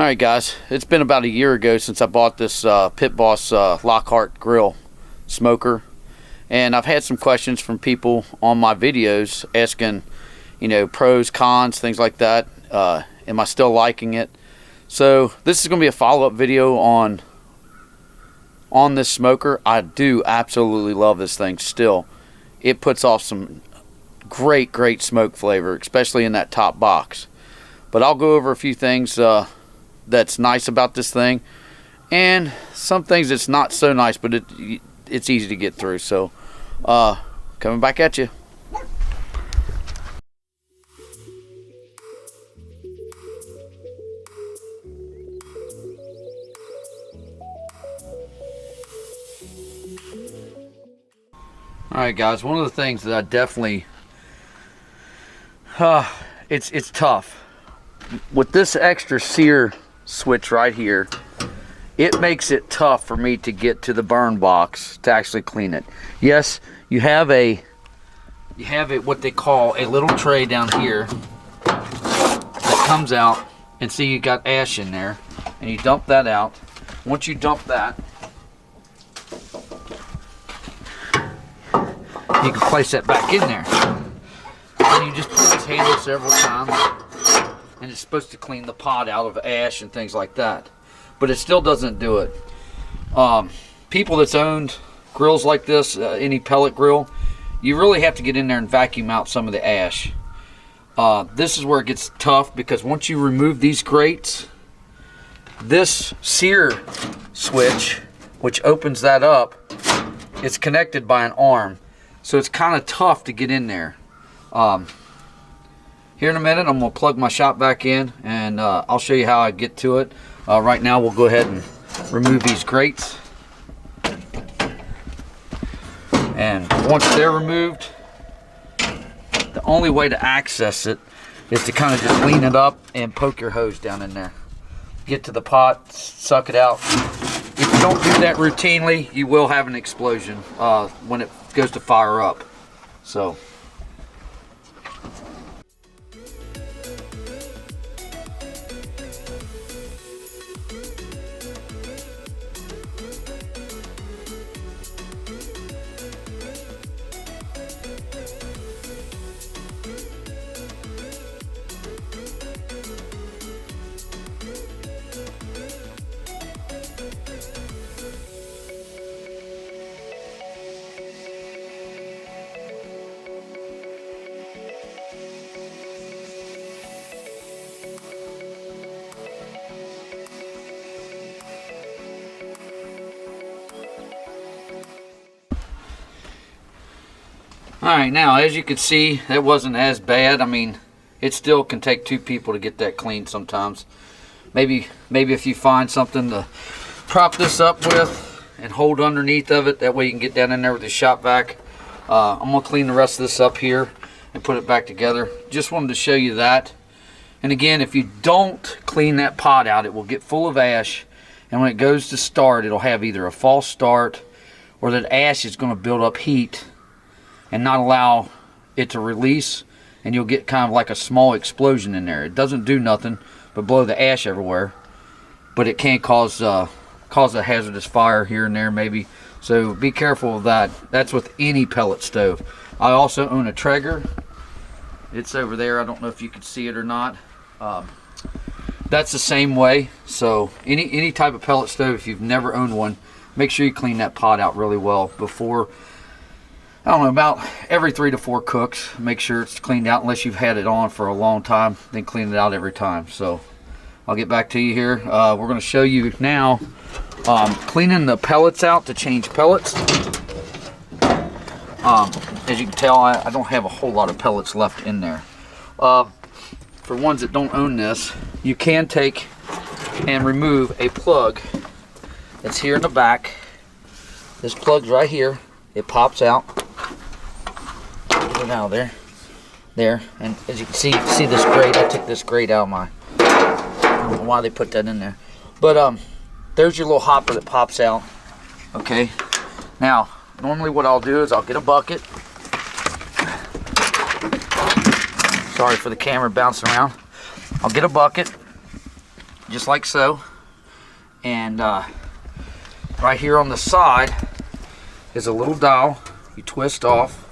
Alright guys, it's been about a year ago since I bought this Pit Boss Lockhart grill smoker, and I've had some questions from people on my videos asking, pros, cons, things like that. Am I still liking it? So this is going to be a follow-up video on this smoker. I do absolutely love this thing still. It puts off some great smoke flavor, especially in that top box. But I'll go over a few things that's nice about this thing, and some things that's not so nice, but it's easy to get through. So coming back at you. Alright guys, one of the things that I definitely it's tough with this extra sear switch right here. It makes it tough for me to get to the burn box to actually clean it. Yes, you have it what they call a little tray down here that comes out, and see you got ash in there, and you dump that out. Once you dump that, you can place that back in there. And you just pull this handle several times, and it's supposed to clean the pot out of ash and things like that. But it still doesn't do it. People that's owned grills like this, any pellet grill, you really have to get in there and vacuum out some of the ash. This is where it gets tough, because once you remove these grates, this sear switch, which opens that up, it's connected by an arm. So it's kind of tough to get in there. Here in a minute, I'm going to plug my shop back in, and I'll show you how I get to it. Right now, we'll go ahead and remove these grates. And once they're removed, the only way to access it is to kind of just lean it up and poke your hose down in there. Get to the pot, suck it out. If you don't do that routinely, you will have an explosion when it goes to fire up. So alright, now as you can see, that wasn't as bad. I mean, it still can take two people to get that clean sometimes. Maybe if you find something to prop this up with and hold underneath of it, that way you can get down in there with the shop vac. I'm going to clean the rest of this up here and put it back together. Just wanted to show you that. And again, if you don't clean that pot out, it will get full of ash, and when it goes to start, it'll have either a false start, or that ash is going to build up heat and not allow it to release, and you'll get kind of like a small explosion in there. It doesn't do nothing but blow the ash everywhere, but it can cause a hazardous fire here and there maybe. So be careful of that. That's with any pellet stove. I also own a Traeger. It's over there. I don't know if you can see it or not. That's the same way. So any type of pellet stove, if you've never owned one, make sure you clean that pot out really well before, I don't know, about every 3 to 4 cooks. Make sure it's cleaned out, unless you've had it on for a long time, then clean it out every time. So I'll get back to you here. We're going to show you now cleaning the pellets out to change pellets. As you can tell, I don't have a whole lot of pellets left in there. For ones that don't own this, you can take and remove a plug that's here in the back. This plug's right here. It pops out. Get it out of there, and as you can see this grate. I took this grate out of my, I don't know why they put that in there, but there's your little hopper that pops out. Okay, now normally what I'll do is I'll get a bucket. Sorry for the camera bouncing around. I'll get a bucket, just like so. And right here on the side is a little dowel you twist off.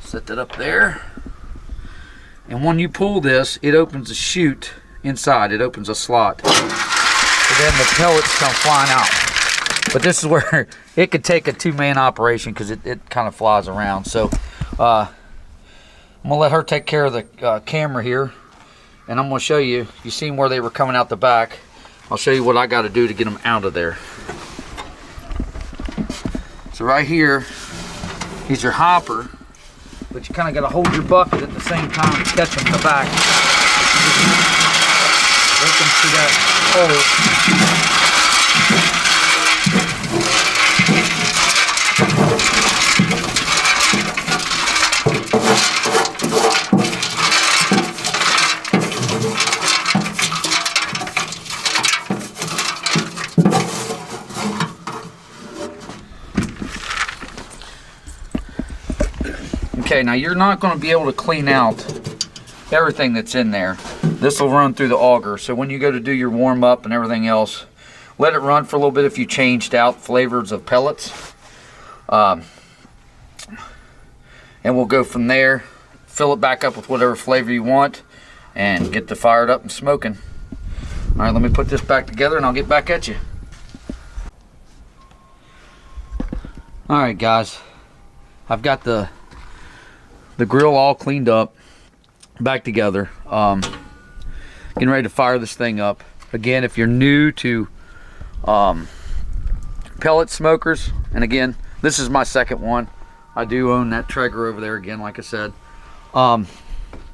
Set that up there. And when you pull this, it opens a chute inside. It opens a slot. So then the pellets come flying out. But this is where it could take a two-man operation because it kind of flies around. So I'm gonna let her take care of the camera here, and I'm gonna show you. You seen where they were coming out the back. I'll show you what I got to do to get them out of there. So right here is your hopper, but you kind of got to hold your bucket at the same time to catch them in the back. Work them through that hole. Okay, now you're not going to be able to clean out everything that's in there. This will run through the auger, so when you go to do your warm up and everything else, let it run for a little bit if you changed out flavors of pellets. And we'll go from there, fill it back up with whatever flavor you want, and get the fired up and smoking. All right, let me put this back together and I'll get back at you. All right, guys, I've got the grill all cleaned up, back together. Getting ready to fire this thing up. Again, if you're new to pellet smokers, and again, this is my second one. I do own that Traeger over there again, like I said.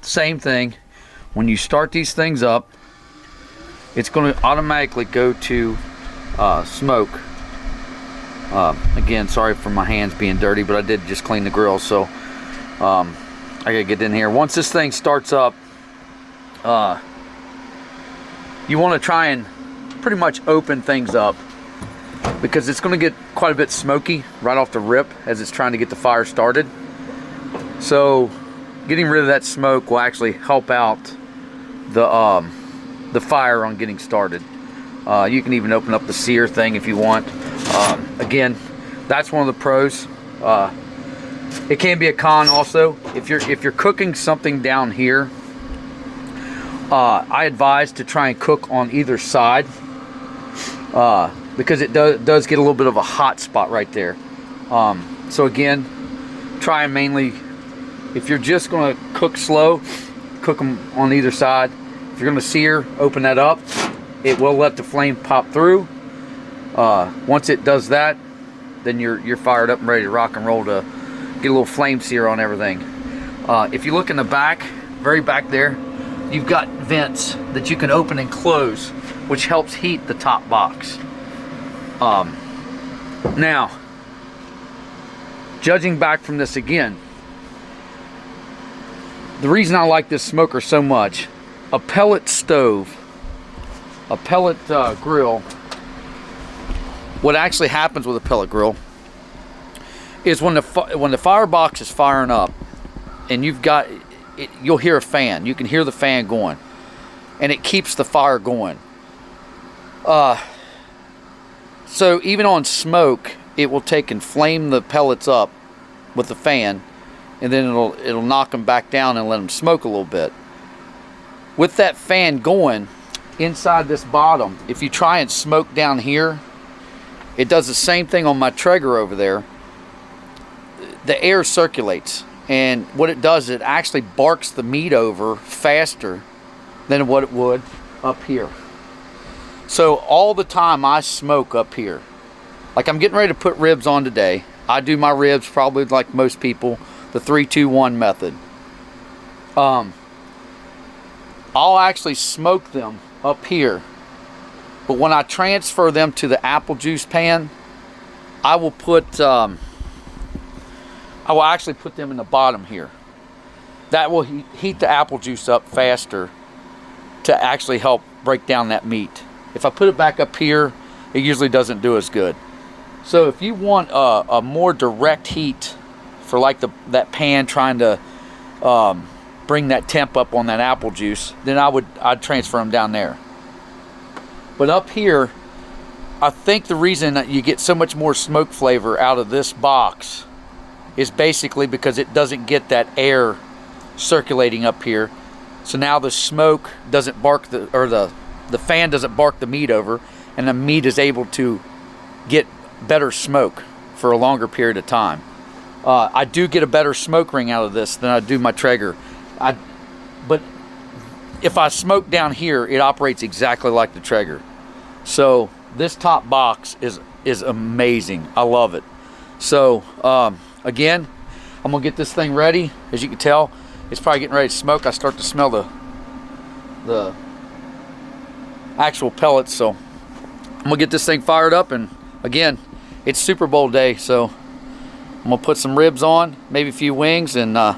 Same thing. When you start these things up, it's going to automatically go to smoke. Again, sorry for my hands being dirty, but I did just clean the grill, so I gotta get in here. Once this thing starts up, you want to try and pretty much open things up, because it's going to get quite a bit smoky right off the rip as it's trying to get the fire started. So getting rid of that smoke will actually help out the fire on getting started. You can even open up the sear thing if you want. Again, that's one of the pros. It can be a con also. If you're cooking something down here, I advise to try and cook on either side, because it does get a little bit of a hot spot right there. So again, try and mainly, if you're just going to cook slow, cook them on either side. If you're going to sear, open that up. It will let the flame pop through. Once it does that, then you're fired up and ready to rock and roll to get a little flame sear on everything. If you look in the back, very back there, you've got vents that you can open and close, which helps heat the top box. Now, judging back from this again, the reason I like this smoker so much, a pellet stove, a pellet grill, what actually happens with a pellet grill is when the firebox is firing up and you've got it, you'll hear a fan. You can hear the fan going, and it keeps the fire going. So even on smoke, it will take and flame the pellets up with the fan, and then it'll knock them back down and let them smoke a little bit. With that fan going inside this bottom, if you try and smoke down here, it does the same thing on my Traeger over there. The air circulates, and what it does, it actually barks the meat over faster than what it would up here. So all the time I smoke up here. Like I'm getting ready to put ribs on today. I do my ribs probably like most people, the 3-2-1 method. I'll actually smoke them up here, but when I transfer them to the apple juice pan, I will actually put them in the bottom here. That will heat the apple juice up faster to actually help break down that meat. If I put it back up here, it usually doesn't do as good. So if you want a more direct heat for like that pan trying to bring that temp up on that apple juice, then I'd transfer them down there. But up here, I think the reason that you get so much more smoke flavor out of this box is basically because it doesn't get that air circulating up here. So now the smoke doesn't bark the fan doesn't bark the meat over, and the meat is able to get better smoke for a longer period of time. I do get a better smoke ring out of this than I do my Traeger. But if I smoke down here, it operates exactly like the Traeger. So this top box is amazing. I love it. So again, I'm gonna get this thing ready. As you can tell, it's probably getting ready to smoke. I start to smell the actual pellets. So I'm gonna get this thing fired up, and again, it's Super Bowl day, so I'm gonna put some ribs on, maybe a few wings, and I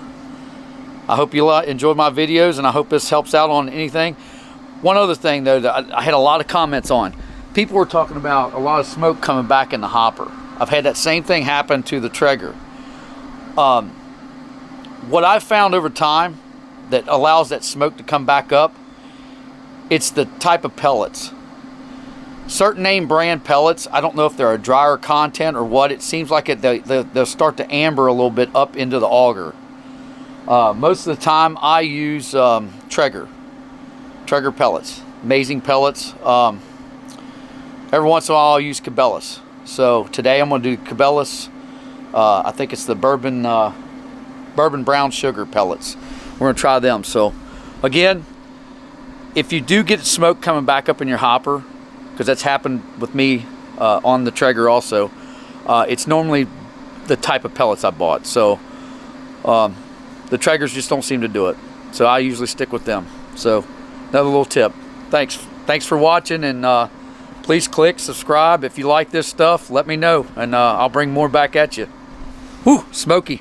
hope you enjoyed my videos, and I hope this helps out on anything. One other thing though that I had a lot of comments on. People were talking about a lot of smoke coming back in the hopper. I've had that same thing happen to the Traeger. What I've found over time that allows that smoke to come back up, it's the type of pellets. Certain name brand pellets, I don't know if they're a drier content or what. It seems like they'll start to amber a little bit up into the auger. Most of the time I use Traeger pellets. Amazing pellets. Every once in a while I'll use Cabela's. So today I'm going to do Cabela's. I think it's the bourbon brown sugar pellets. We're going to try them. So again, if you do get smoke coming back up in your hopper, because that's happened with me on the Traeger also, it's normally the type of pellets I bought. So the Traegers just don't seem to do it. So I usually stick with them. So another little tip. Thanks for watching, and please click subscribe. If you like this stuff, let me know, and I'll bring more back at you. Whew, smoky.